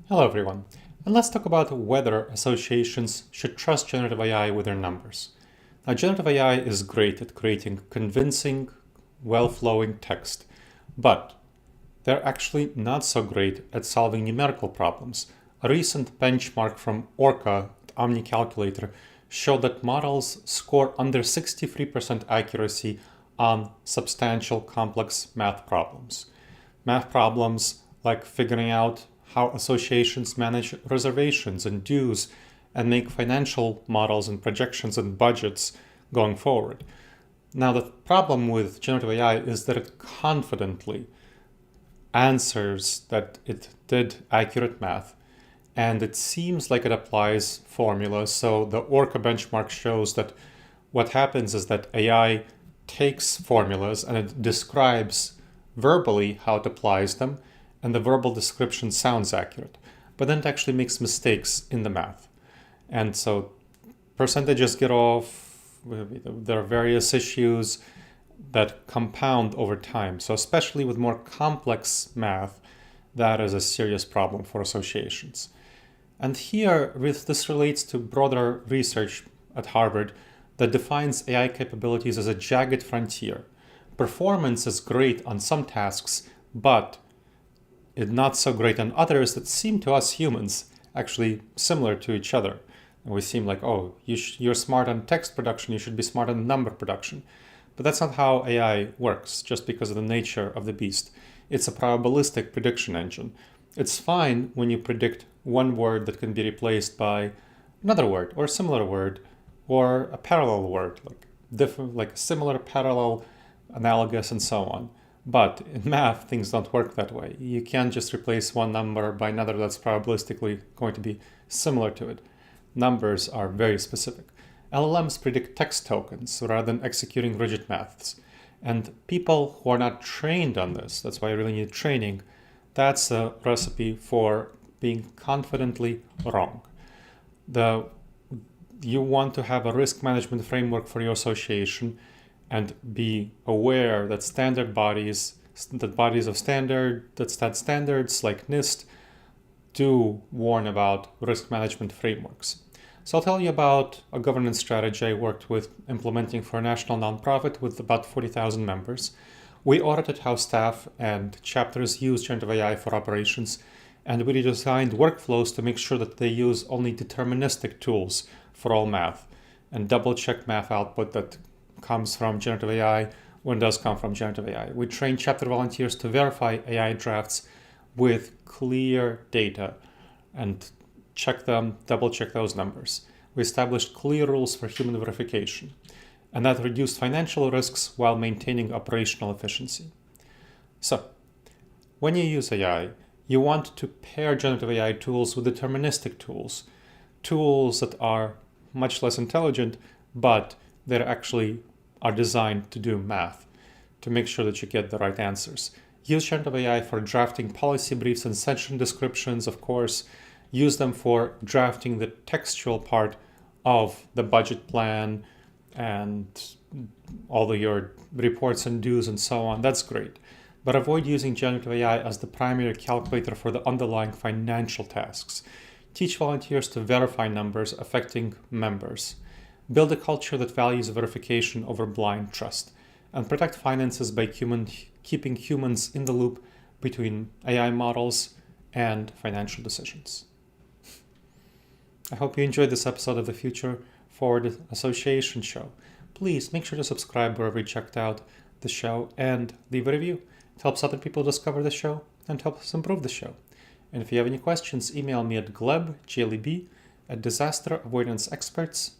Hello everyone, and let's talk about whether associations should trust generative AI with their numbers. Now, generative AI is great at creating convincing, well-flowing text, but they're actually not so great at solving numerical problems. A recent benchmark from Orca, Omni Calculator, showed that models score under 63% accuracy on substantial complex math problems. Math problems like figuring out how associations manage reservations and dues and make financial models and projections and budgets going forward. Now, the problem with generative AI is that it confidently answers that it did accurate math, and it seems like it applies formulas. So the Orca benchmark shows that what happens is that AI takes formulas and it describes verbally how it applies them, and the verbal description sounds accurate, but then it actually makes mistakes in the math. And so percentages get off, there are various issues that compound over time. So especially with more complex math, that is a serious problem for associations. And here, this relates to broader research at Harvard that defines AI capabilities as a jagged frontier. Performance is great on some tasks, but it's not so great on others that seem to us humans actually similar to each other. And we seem like, oh, you're smart on text production, you should be smart on number production. But that's not how AI works, just because of the nature of the beast. It's a probabilistic prediction engine. It's fine when you predict one word that can be replaced by another word or a similar word or a parallel word, like similar, parallel, analogous, and so on. But in math, things don't work that way. You can't just replace one number by another that's probabilistically going to be similar to it. Numbers are very specific. LLMs predict text tokens rather than executing rigid maths. And people who are not trained on this, that's why you really need training, that's a recipe for being confidently wrong. You want to have a risk management framework for your association and be aware that bodies that set standards like NIST do warn about risk management frameworks. So I'll tell you about a governance strategy I worked with implementing for a national nonprofit with about 40,000 members. We audited how staff and chapters use generative AI for operations, and we designed workflows to make sure that they use only deterministic tools for all math and double-check math output that comes from generative AI when it does come from generative AI. We train chapter volunteers to verify AI drafts with clear data and check them, double-check those numbers. We established clear rules for human verification, and that reduced financial risks while maintaining operational efficiency. So, when you use AI, you want to pair generative AI tools with deterministic tools that are much less intelligent, but they actually are designed to do math, to make sure that you get the right answers. Use generative AI for drafting policy briefs and session descriptions, of course. Use them for drafting the textual part of the budget plan and all of your reports and dues and so on. That's great. But avoid using generative AI as the primary calculator for the underlying financial tasks. Teach volunteers to verify numbers affecting members. Build a culture that values verification over blind trust. And protect finances by keeping humans in the loop between AI models and financial decisions. I hope you enjoyed this episode of the Future Forward Association Show. Please make sure to subscribe wherever you checked out the show and leave a review. It helps other people discover the show and helps us improve the show. And if you have any questions, email me at gleb, Gleb, at disasteravoidanceexperts.com.